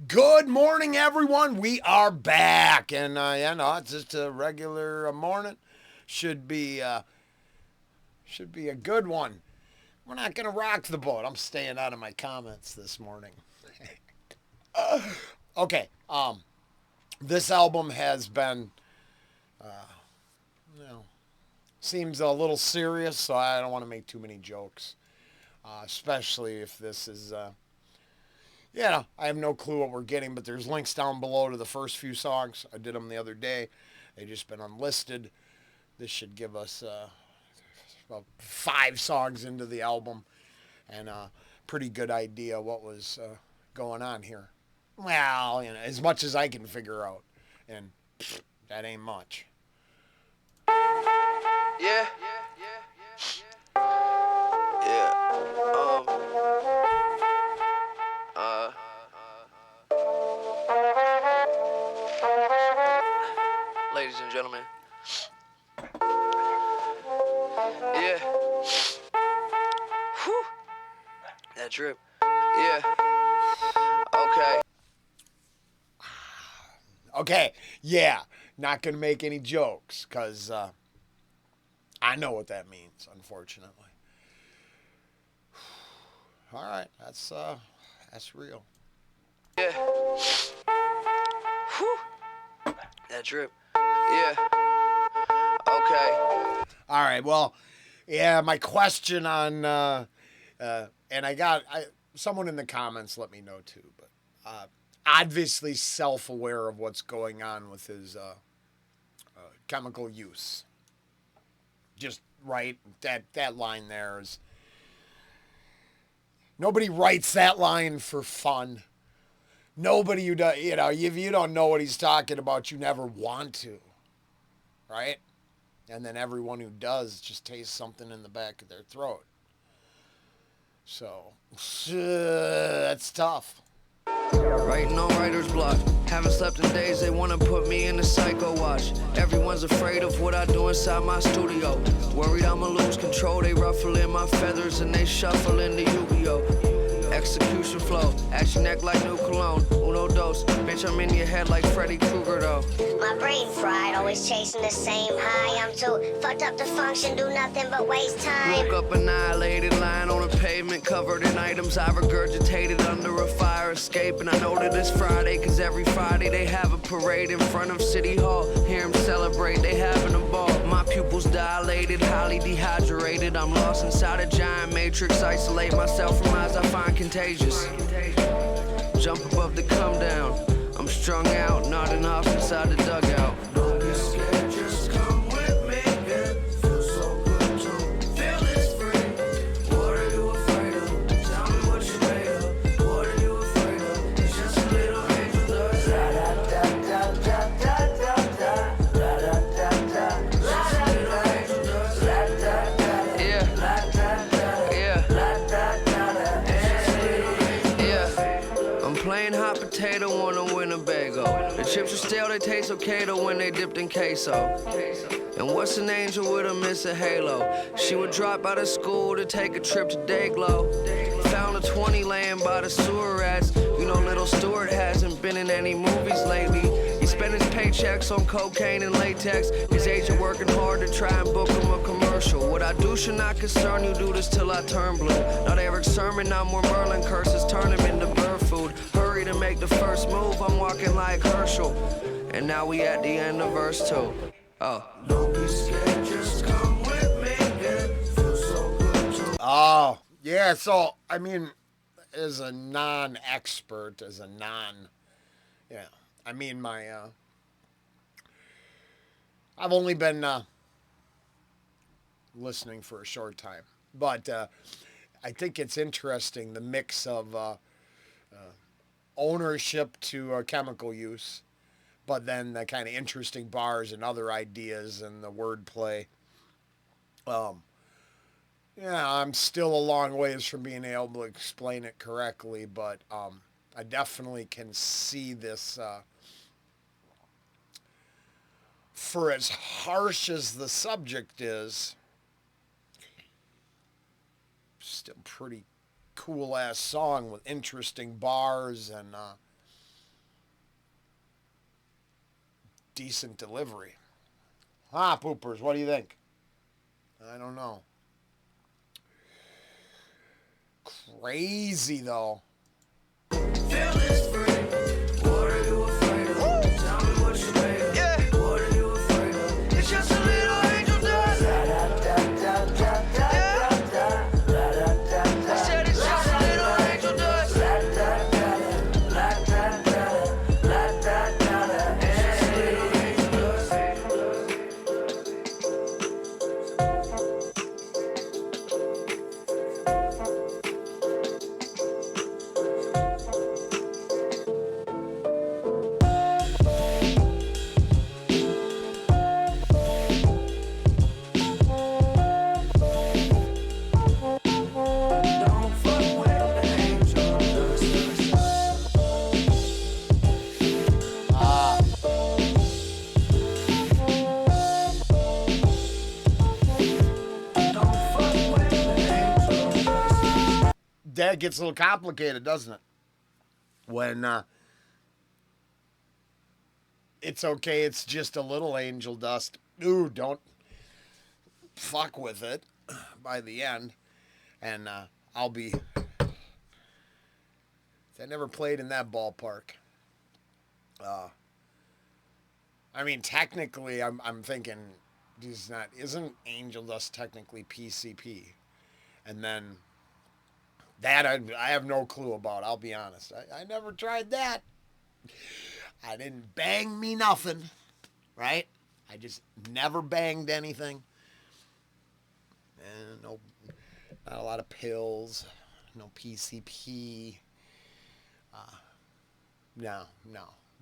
Good morning, everyone. We are back, and it's just a regular morning. Should be should be a good one. We're not gonna rock the boat. I'm staying out of my comments this morning. Okay. This album has been, you know, seems a little serious, so I don't want to make too many jokes, especially if this is. Yeah, I have no clue what we're getting, but there's links down below to the first few songs. I did them the other day. They just been unlisted. This should give us about 5 songs into the album and a pretty good idea what was going on here. Well, as much as I can figure out, and that ain't much. Yeah, yeah. Uh, Ladies and gentlemen. Yeah. Whew. That drip. Yeah. Okay. Okay, yeah, not gonna make any jokes because I know what that means, unfortunately. All right, that's real. Yeah. Whew. That drip. Yeah. Okay. All right, well, yeah, my question on and someone in the comments let me know too, but obviously self-aware of what's going on with his chemical use. Just right, that line there is nobody writes that line for fun. Nobody who does, if you don't know what he's talking about, you never want to, right? And then everyone who does just tastes something in the back of their throat. So that's tough. Writing on writer's block. Haven't slept in days, they wanna put me in a psycho watch. Everyone's afraid of what I do inside my studio. Worried I'ma lose control, they ruffling my feathers and they shuffling the Yu-Gi-Oh! Execution flow, action act like new cologne. Uno dos, bitch, I'm in your head like Freddy Krueger though. My brain fried, always chasing the same high. I'm too fucked up to function, do nothing but waste time. Woke up annihilated, lying on a pavement, covered in items I regurgitated under a fire escape. And I know that it's Friday, cause every Friday they have a parade in front of City Hall. Hear them celebrate, they having a ball. My pupils dilated, highly dehydrated. I'm lost inside a giant matrix, isolate myself from eyes I find contagious. Jump above the come down. I'm strung out, not enough inside the dugout. Don't be scared, just come with me. It feels so good to feel this free. What are you afraid of? Tell me what you're made of. What are you afraid of? It's just a little angel dust. Da da da da da da da da da da da. Just a little angel dust. Da da da. Yeah. Da da da. Yeah. Da da da. It's just a little angel dust. I'm playing hot potato on a Winnebago. The chips are stale, they taste okay though when they dipped in queso. And what's an angel with a miss a halo? She would drop out of school to take a trip to Dayglow. Found a 20 laying by the sewer rats. You know little Stuart hasn't been in any movies lately. He spent his paychecks on cocaine and latex. His agent working hard to try and book him a commercial. What I do should not concern you, do this till I turn blue. Not Eric Sermon, I'm more Merlin curses, turn him into bird food. Hurry to make the first move, I'm walking like Herschel. And now we at the end of verse 2. Oh. Don't be scared, just come with me. It feels so good to. Oh, yeah. So, I mean, as a non-expert, yeah, I mean, I've only been listening for a short time, but I think it's interesting the mix of ownership to chemical use, but then the kind of interesting bars and other ideas and the wordplay. Um, Yeah, I'm still a long ways from being able to explain it correctly, but I definitely can see this. For as harsh as the subject is, still pretty cool ass song with interesting bars and decent delivery. Huh, poopers, what do you think? I don't know. Crazy, though. Feel this free. What are you afraid of? Tell me what you made of. Yeah. What are you afraid of? It's just a little angel dust. I said it's just a little angel dust. Don't fuck with the angel dust. Don't fuck with the angel dust. That gets a little complicated, doesn't it? When it's okay, it's just a little angel dust. Ooh, don't fuck with it by the end. And I'll be... I never played in that ballpark. I mean, technically, I'm thinking, isn't angel dust technically PCP? And then that I have no clue about, I'll be honest. I never tried that. I didn't bang me nothing, right? I just never banged anything. And no, not a lot of pills, no PCP. No,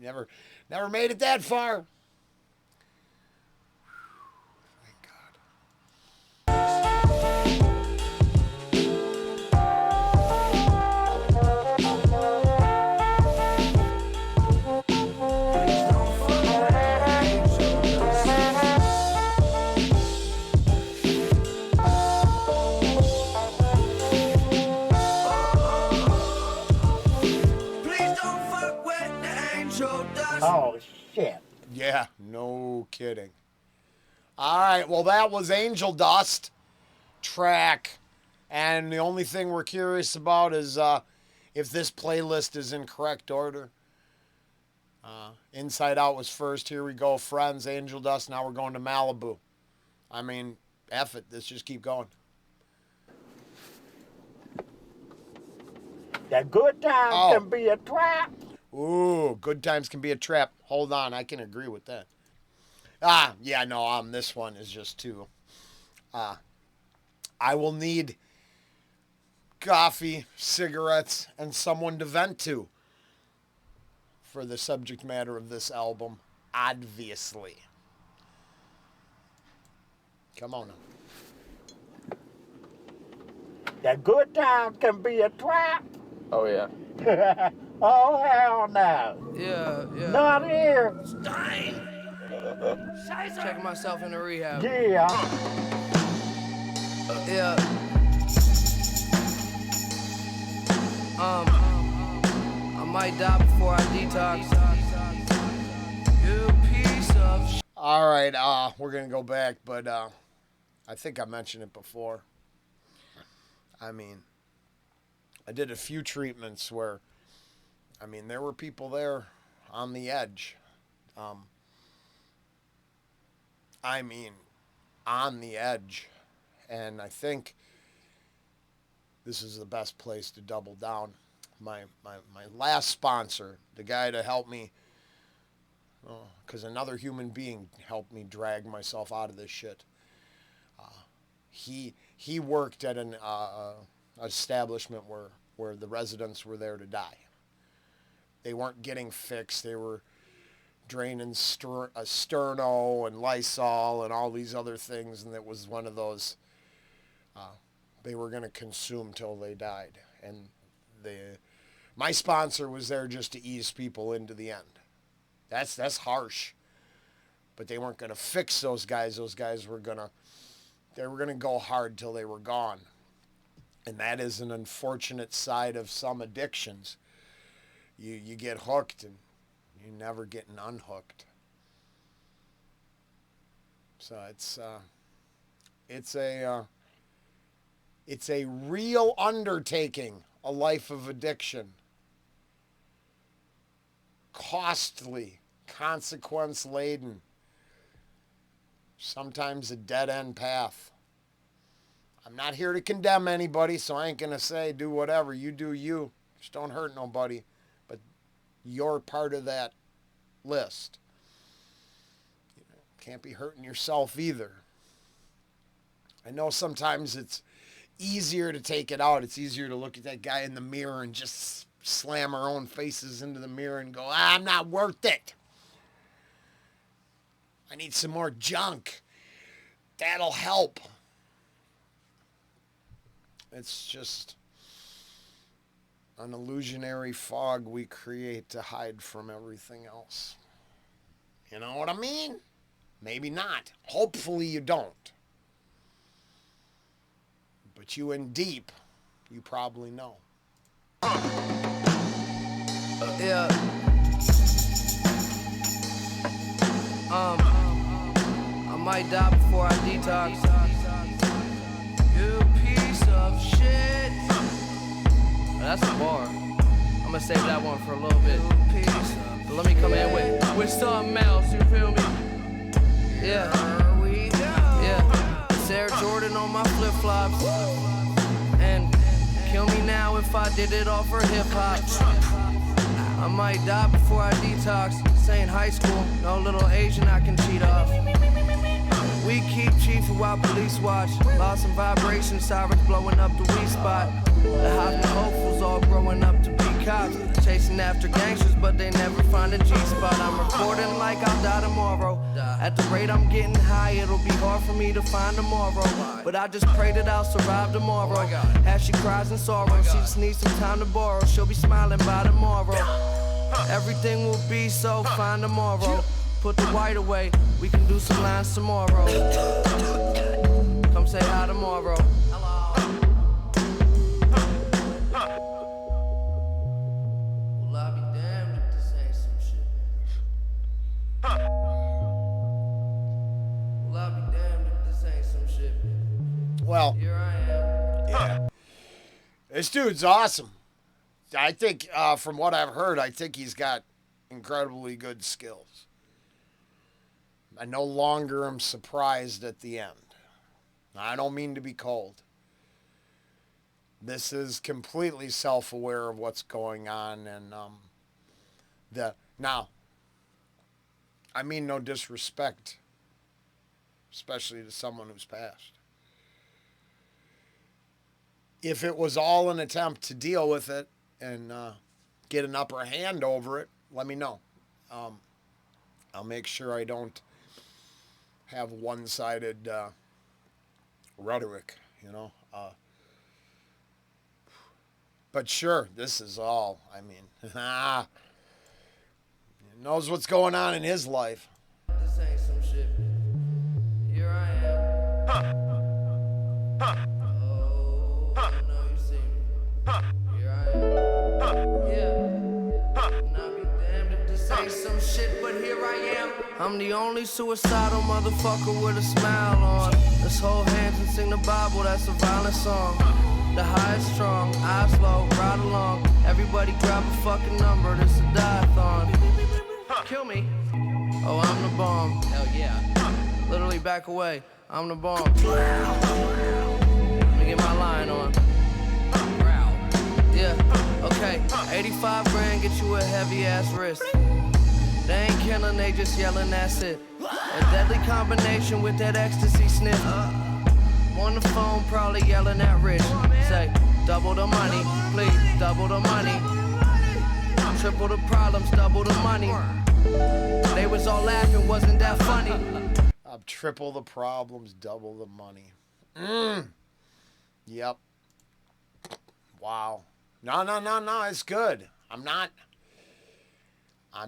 never made it that far. Thank God. Please don't fuck with the angel dust. Oh, shit. Yeah, no kidding. All right, well, that was Angel Dust track. And the only thing we're curious about is if this playlist is in correct order. Inside Out was first. Here we go, Friends, Angel Dust. Now we're going to Malibu. I mean, F it. Let's just keep going. The good times Oh. can be a trap. Ooh, good times can be a trap. Hold on, I can agree with that. Yeah, no, this one is just too. I will need coffee, cigarettes, and someone to vent to for the subject matter of this album, obviously. Come on now. The good times can be a trap. Oh yeah. Oh, hell no. Yeah. Not here. Checking myself into rehab. Yeah. Yeah. I might die before I detox. You piece of shit. All right, we're going to go back, but I think I mentioned it before. I mean, I did a few treatments where, I mean, there were people there on the edge. I mean, on the edge. And I think this is the best place to double down. My last sponsor, the guy to help me, because another human being helped me drag myself out of this shit. He worked at an establishment where the residents were there to die. They weren't getting fixed. They were draining Sterno and Lysol and all these other things, and it was one of those they were going to consume till they died. And my sponsor was there just to ease people into the end. That's harsh, but they weren't going to fix those guys. Those guys were going to go hard till they were gone. And that is an unfortunate side of some addictions. You get hooked and you're never getting unhooked. So it's a real undertaking, a life of addiction. Costly, consequence laden, sometimes a dead end path. I'm not here to condemn anybody, so I ain't going to say do whatever. You do you. Just don't hurt nobody. But you're part of that list. Can't be hurting yourself either. I know sometimes it's easier to take it out. It's easier to look at that guy in the mirror and just slam our own faces into the mirror and go, I'm not worth it. I need some more junk. That'll help. It's just an illusionary fog we create to hide from everything else. You know what I mean? Maybe not. Hopefully you don't. But you in deep, you probably know. Yeah. I might die before I detox. You piece of shit. That's a bar. I'm gonna save that one for a little bit. But let me come in with something else, you feel me? Yeah. Yeah. It's Air Jordan on my flip-flops. And kill me now if I did it all for hip-hop. I might die before I detox. This ain't high school, no little Asian I can cheat off. We keep chiefing while police watch. Lost some vibration, sirens blowing up the weed spot. The hot and hopefuls all growing up to be cops. Chasing after gangsters, but they never find a G-spot. I'm recording like I'll die tomorrow. At the rate I'm getting high, it'll be hard for me to find tomorrow. But I just pray that I'll survive tomorrow. As she cries in sorrow, she just needs some time to borrow. She'll be smiling by tomorrow. Everything will be so fine tomorrow. Put the white away, we can do some lines tomorrow. Come say hi tomorrow. Well, I'll be damned if this ain't some shit. Well, I'll be damned if this ain't some shit. Well, Here I am. yeah. This dude's awesome. I think, from what I've heard, I think he's got incredibly good skills. I no longer am surprised at the end. I don't mean to be cold. This is completely self-aware of what's going on, and now, I mean no disrespect, especially to someone who's passed. If it was all an attempt to deal with it and get an upper hand over it, let me know. I'll make sure I don't have one-sided rhetoric, you know. But sure, this is all, I mean, he knows what's going on in his life. This ain't some shit. Here I am. Oh, I know you see me. Here I am. Yeah. And I'll be damned if this ain't some shit, but here I am. I'm the only suicidal motherfucker with a smile on. Let's hold hands and sing the Bible, that's a violent song. The high is strong, eyes low, ride along. Everybody grab a fucking number, this a die-a-thon. Kill me. Oh, I'm the bomb. Hell yeah. Literally back away. I'm the bomb. Let me get my line on. Yeah, okay. 85 grand get you a heavy ass wrist. They ain't killing, they just yelling, that's it. A deadly combination with that ecstasy sniff. On the phone, probably yelling at Rich. Say, double the money, please, double the money. Triple the problems, double the money. They was all laughing, wasn't that funny? Triple the problems, double the money. Yep. Wow. No, it's good. I'm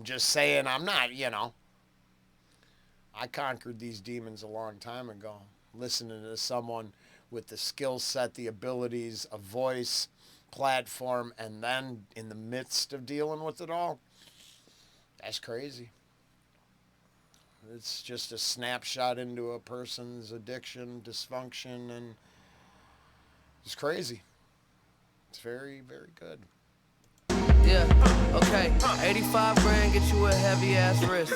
just saying I'm not, you know. I conquered these demons a long time ago. Listening to someone with the skill set, the abilities, a voice, platform, and then in the midst of dealing with it all. That's crazy. it's just a snapshot into a person's addiction, dysfunction, and it's crazy. It's very, very good. Yeah, okay. 85 grand get you a heavy ass wrist.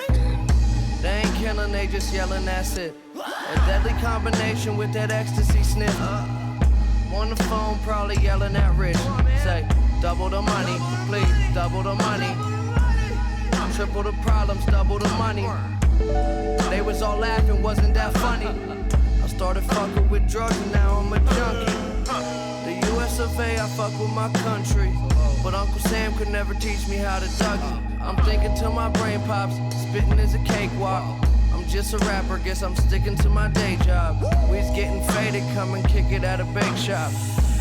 They ain't killing, they just yelling, that's it. A deadly combination with that ecstasy sniff. On the phone, probably yelling at Rich. Say, double the money, please, double the money. Triple the problems, double the money. They was all laughing, wasn't that funny? I started fucking with drugs and now I'm a junkie. The US of A, I fuck with my country. But Uncle Sam could never teach me how to Dougie. I'm thinking till my brain pops, spitting is a cakewalk. I'm just a rapper, guess I'm sticking to my day job. We's getting faded, come and kick it at a bake shop.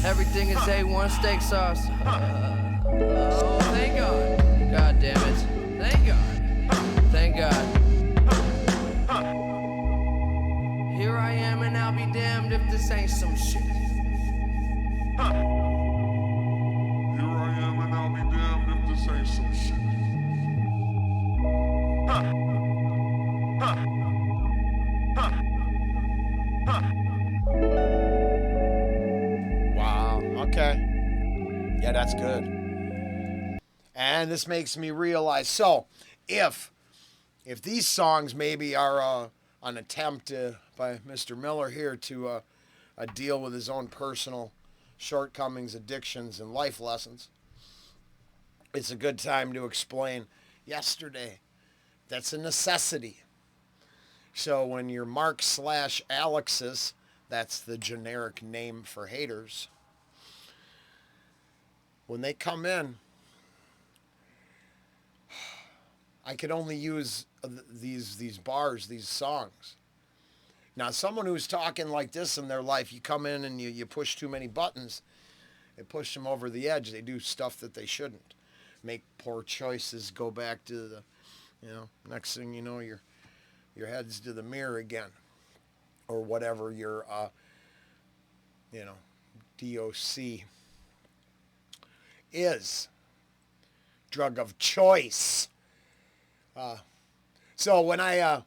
Everything is A1 steak sauce. Oh, thank God. God damn it. Thank God. Thank God. Here I am and I'll be damned if this ain't some shit. Here I am and I'll be damned if this ain't some shit. Wow. Okay. Yeah, that's good. And this makes me realize. So, if these songs maybe are an attempt by Mr. Miller here to deal with his own personal shortcomings, addictions, and life lessons, it's a good time to explain yesterday. That's a necessity. So when your Mark/Alexis, that's the generic name for haters, when they come in, I could only use these bars, these songs. Now, someone who's talking like this in their life, you come in and you push too many buttons, it push them over the edge. They do stuff that they shouldn't. Make poor choices, go back to the, next thing you know, your head's to the mirror again. Or whatever your, DOC is. Drug of choice. So when I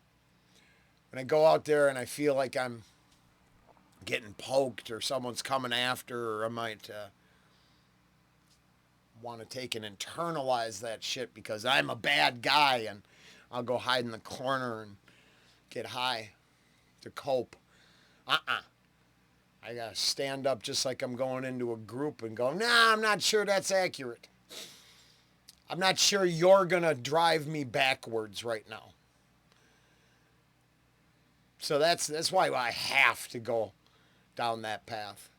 go out there and I feel like I'm getting poked or someone's coming after, or I might want to take and internalize that shit because I'm a bad guy, and I'll go hide in the corner and get high to cope. I gotta stand up just like I'm going into a group and go, nah, I'm not sure that's accurate. I'm not sure you're gonna drive me backwards right now. So that's why I have to go down that path.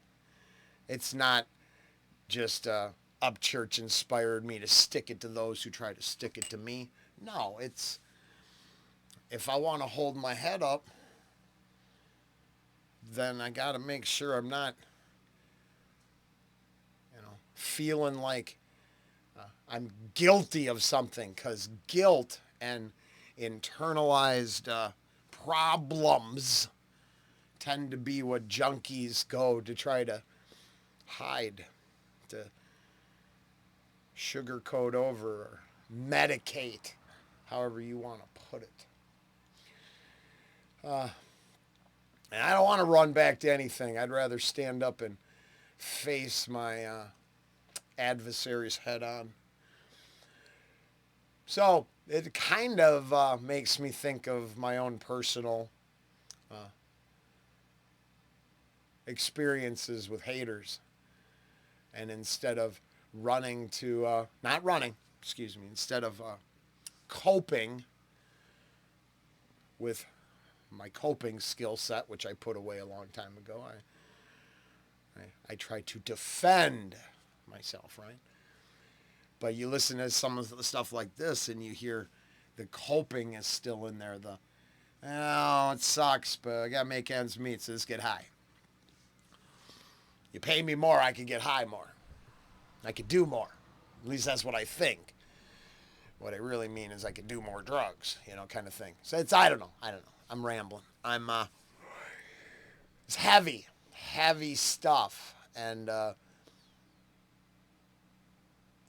It's not just Upchurch inspired me to stick it to those who try to stick it to me. No, it's if I want to hold my head up, then I got to make sure I'm not, feeling like I'm guilty of something, because guilt and internalized problems tend to be what junkies go to try to hide, to sugarcoat over or medicate, however you want to put it. And I don't want to run back to anything. I'd rather stand up and face my adversaries head on. So it kind of makes me think of my own personal experiences with haters. And instead of instead of coping with my coping skill set, which I put away a long time ago, I try to defend myself, right? But you listen to some of the stuff like this and you hear the coping is still in there. It sucks, but I got to make ends meet, so let's get high. You pay me more, I could get high more. I could do more. At least that's what I think. What I really mean is I could do more drugs, kind of thing. So I don't know. I'm rambling. It's heavy stuff. And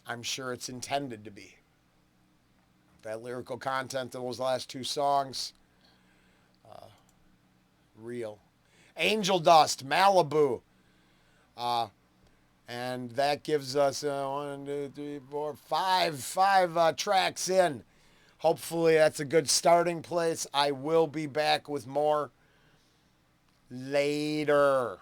I'm sure it's intended to be. That lyrical content of those last two songs, real. Angel Dust, Malibu. And that gives us 1, 2, 3, 4, 5 tracks in. Hopefully that's a good starting place. I will be back with more later.